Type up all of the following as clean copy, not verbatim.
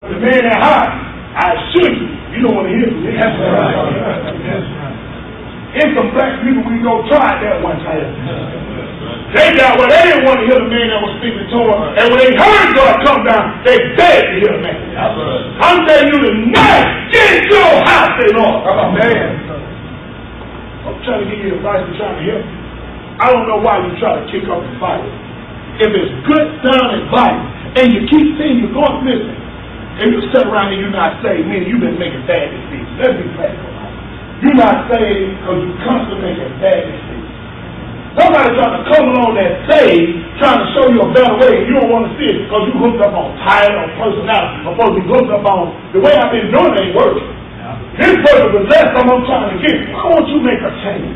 The man that high, I assure you, you don't want to hear from me. That's right. It's some black people we go try that one time. They didn't want to hear the man that was speaking to them. And when they heard God come down, they begged to hear the man. I'm telling you tonight, get your house in order. I'm trying to give you advice and trying to help you. I don't know why you try to kick up the fight. If it's good, sound advice, and you keep saying you're going to listen, and you sit around and you're not saved, meaning you've been making bad decisions. Let's be practical. You're not saved because you constantly making bad decisions. Somebody trying to come along that saved, trying to show you a better way, and you don't want to see it because you hooked up on title or personality, or supposed to be hooked up on the way I've been doing it ain't working. This person was less than I'm trying to get. Why won't you make a change?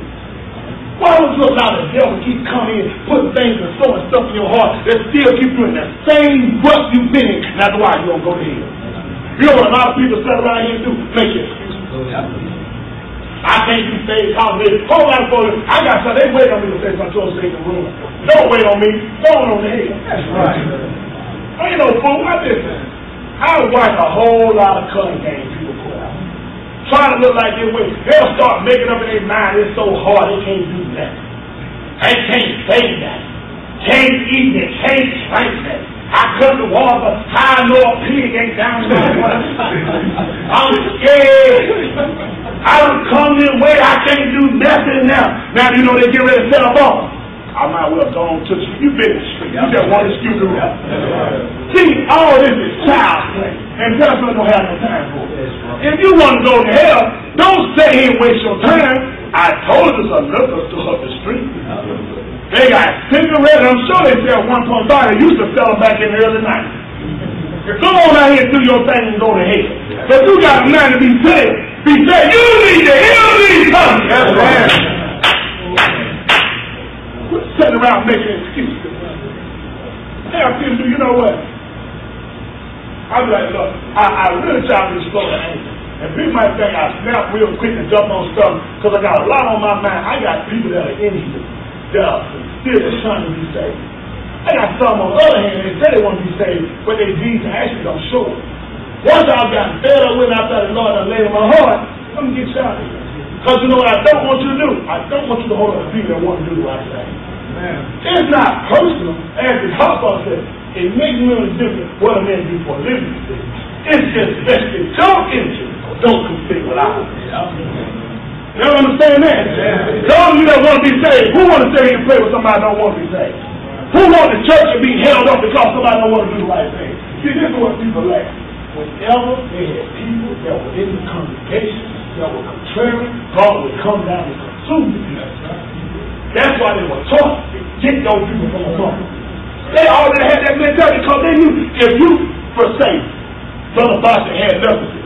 Why don't you allow the devil keep coming in, putting things and throwing stuff in your heart that still keep you in the same rut you've been in? That's why you don't go to hell. You know what a lot of people sit around here and do? Make excuses. I can't be saved. Hold on for you. I got something. They wait on me to say something to them in the room. Don't wait on me. Go on the hell. That's right. I ain't no fool. I listen. I watch a whole lot of cutting games people put out. Trying to look like they win. They'll start making up in their mind it's so hard they can't do that. They can't say that. Can't eat it. Can't drink that. I cut the water, how I know a pig ain't down there. I'm scared. I don't come this way, I can't do nothing now. Now you know they get ready to set up on. I might well go on to you. You've been in the street. You just want to excuse me. See, all this is child play. And that's what I don't have no time for. If you want to go to hell, don't stay here and waste your time. I told you some liquor store up the street. They got cigarettes. I'm sure they sell $1.5. They used to sell them back in the early 90s. Come on out here and do your thing and go to hell. But you got a man to be saved. Be saved. You need to heal these tongues. That's right. Quit sitting around making excuses. Hey, I feel you know what? I'm like, look, I really try to be slow to anger. And people might think I snap real quick and jump on stuff because I got a lot on my mind. I got people that are in here that are still trying to be saved. I got some on the other hand, they say they want to be saved, but their deeds actually don't show it. Once I've gotten fed up with after the Lord and laid in my heart, I'm going to get shot at. Because you know what I don't want you to do? I don't want you to hold up people that want to do the right thing. It's not personal, as the Apostle said. It makes me really different what a man do for a living. It's just best to jump into it, or don't conflict without it. You don't understand that? Those of you that want to be saved, who want to stay here and play with somebody that don't want to be saved? Who want the church to be held up because somebody don't want to do the right thing? See, this is what people lack. Whenever they had people that were in the congregation that were contrary, God would come down and consume them. That's why they were taught to get those people from the front. They already had that mentality because they knew if you forsake Brother Boston had leprosy,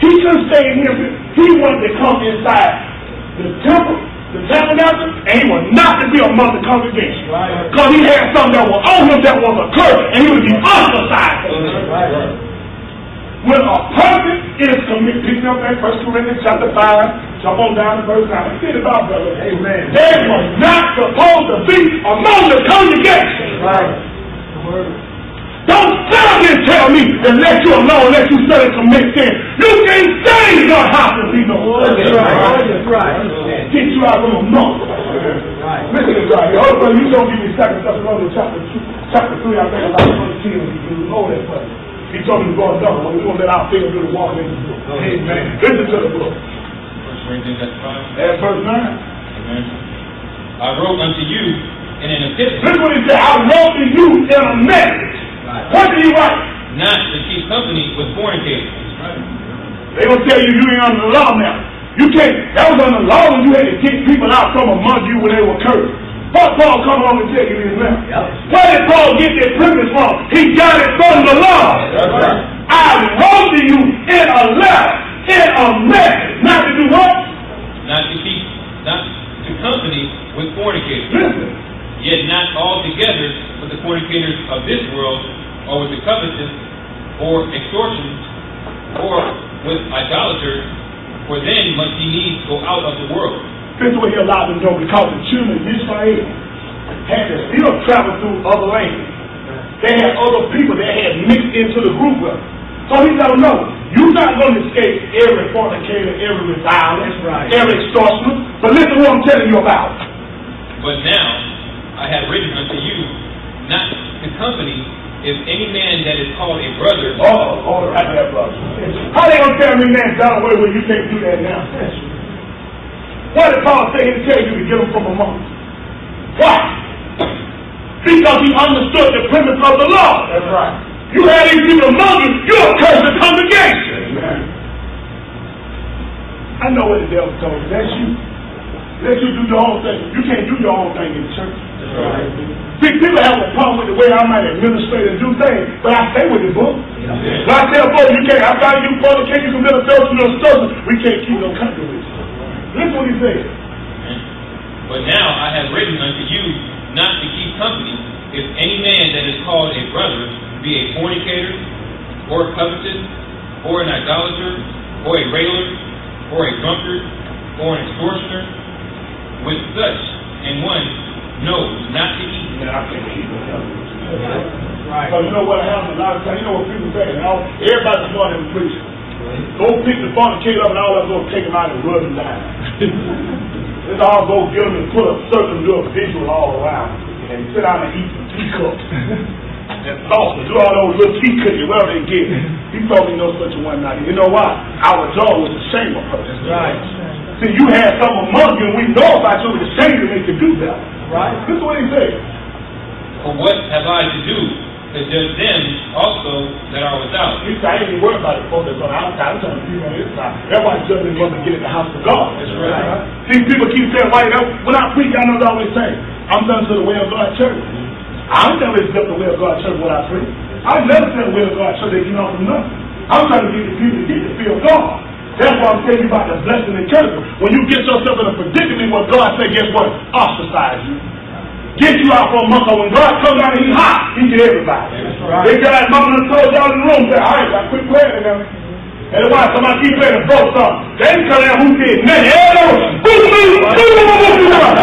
he couldn't stay in here. He wanted to come inside the temple, the tabernacle, and he was not to be among the congregation. Because he had something that was on him that was a curse, and he would be ostracized. When a person is committed, picking up that 1 Corinthians chapter 5, jump on down to verse 9. Get it about, brother. Amen. They was not supposed to be among the congregation. Right. Don't stand and tell me and let you alone, let you sit and commit sin. You can't stay in your house and be no one. That's right. That's right. Get you out of the month. Right. Listen to right here. Oh, you don't give me second Thessalonians chapter 3, I think about 22. You know that, but he told me to go and double. We're going to let our faith do the walk in the book. Amen. Listen to the book. 1 Corinthians chapter 5. That's verse 9. Amen. I wrote unto you in an epistle. Listen what he said. I wrote to you in a message. Right. What did he write? Not to keep company with fornicators. Right. They going to tell you ain't under the law now. You can't. That was under the law when you had to kick people out from among you when they were cursed. What Paul come along and tell you this now? Yep. Where did Paul get that privilege from? He got it from the law. That's right. I wrote to you in a letter, in a message, not to do what? Not to company with fornicators. Listen. Yet not altogether with the fornicators of this world, or with the covetous, or extortion, or with idolaters, for then must ye needs go out of the world. This is what he allowed them to go because the children of Israel had to still travel through other lands. They had other people that had mixed into the group with them. So he let them know, you're not going to escape every fornicator, every reviler, every extortioner. But listen to what I'm telling you about. But now I have written unto you not to company if any man that is called a brother. All right, there, brother. How they going to tell me, man, down the way where you can't do that now? Why did Paul say he tell you to get them from among us? Why? Because he understood the premise of the law. That's right. You had these people among you, you're a curse to congregation. Amen. I know what the devil told you. That's you. Let you do your own thing. You can't do your own thing in the church. That's right. See, people have a problem with the way I might administrate and do things, but I stay with the book. Yeah. So I tell folks, you can't, I've got you for the case, you commit adultery, we can't keep no company with you. Listen what he said. But now I have written unto you not to keep company if any man that is called a brother be a fornicator, or covetous, or an idolater, or a railer, or a drunkard, or an extortioner, with such and one knows not to eat. Man, I can't eat with them. Right. So you know what happens a lot of times? You know what people say? Everybody's going to preach. Go pick the fornicator up and all of us go take him out and rub him down. Let's all go get him and put a certain little visual all around and sit down and eat some teacups. And salsa, do all those little tea cookies, whatever they get. He told me no such a one night. You know why? Our jaw was ashamed of her. That's right. See, you had some among you, and we know about you, it's ashamed to make you do that. Right? This is what he said. For what have I to do to judge them also that are without? He said, I ain't even worried about it, folks that's on the outside. I'm trying to be on the inside. Everybody's judging them to get in the house of God. That's right. See, people keep saying, why? When I preach, I know they always say, I'm done to the way of God church. I don't tell you it's the way of God church when I preach. I never tell the way of God church they get off from nothing. I'm trying to get the people to get the feel of God. That's why I'm telling you about the blessing and curse. When you get yourself in a predicament where God said, guess what? Ostracize you. Get you out for a month. When God comes out and he's hot, he get everybody. Right. They got that mama and told y'all in the room, say, all right, I quit playing to them. And that's why somebody keep playing and broke something. They ain't come out who did nothing.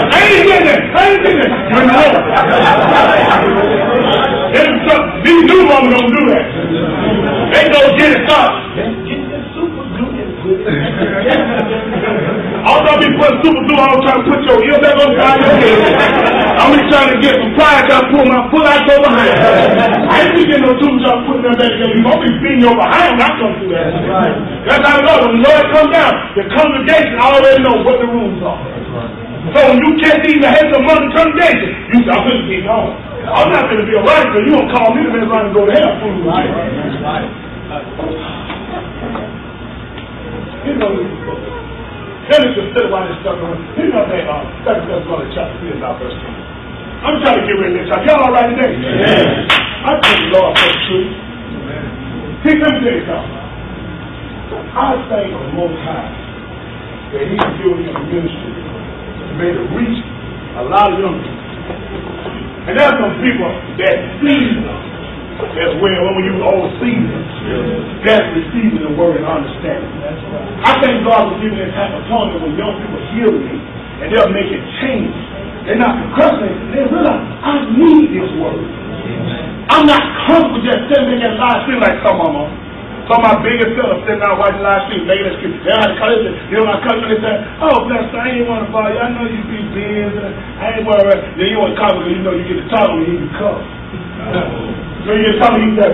I ain't getting it. I ain't getting it. You know. These new women don't do that. They go get it started. I'm trying to be putting super glue. I'm trying to put your ear back on your head. I'm just trying to get some pride. I pull my foot out your behind. I ain't be getting no super glue putting them back together. You're going to be beating your behind when I come through that. Right. That's how it goes. When the Lord comes down, the congregation already knows what the rules are. So when you can't even have some money congregation, you say, I'm going to be gone. I'm not going to be a radical. You don't call me to make money go to hell. Right. Right. You know, let me consider why this stuff going. You know that 2 Thessalonians chapter 3 about verse 2. I'm trying to get rid of this. Y'all all right today? Yeah. I thank the Lord for the truth. See, let me tell you something. I thank the Most High that He given me a ministry to be able to reach a lot of young people. And there are some people that see as well when you overseas that's receiving the word and understanding. I thank God for giving this type of tongue when young people hear me and they'll make it change. They're not procrastinating. They realize I need this word. I'm not comfortable just sitting there and live stream like some of them. Some of my biggest sellers sitting out watching live stream, making that stream. They had to cut it. You know, my cousin, they said, oh, bless you, I ain't want to bother you. I know you be busy. I ain't worried. Then you want to call me because you know you get to talk when you need to come. So you get talking, you say,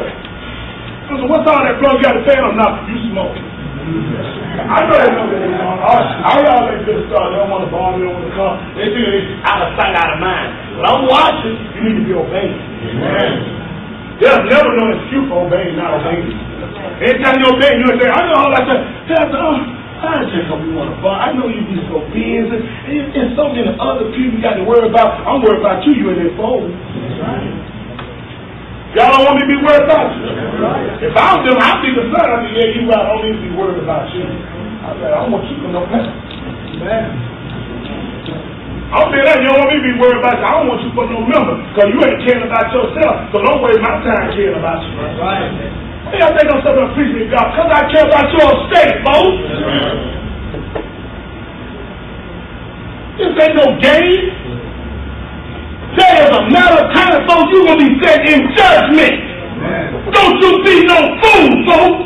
so what's all that blood you got to say? I'm not. You smoke. I know they know that. I always get a start. They don't want to bother me, they don't want to come. They think it's out of sight, out of mind. But I'm watching. You need to be obeying. Amen. There's never no excuse for obeying, not obeying. Anytime you obey, you say, I know all I said. I just hope you want to bother. I know you be so busy. And so many other people you got to worry about. I'm worried about you. You in their phone. That's right. Y'all don't want me to be worried about you. If I was them, I'd be the son. I'd be, yeah, you right. I don't need to be worried about you. I said, I don't want you to know that. I'll say that. You don't want me to be worried about you. I don't want you to put no member. Because you ain't caring about yourself. So don't waste my time caring about you. Right. Hey, I think I'm supposed to appreciate God. Because I care about your state, folks. This ain't no game. There is a matter of time, folks, you're going to be set in judgment. Don't you be no fool, folks.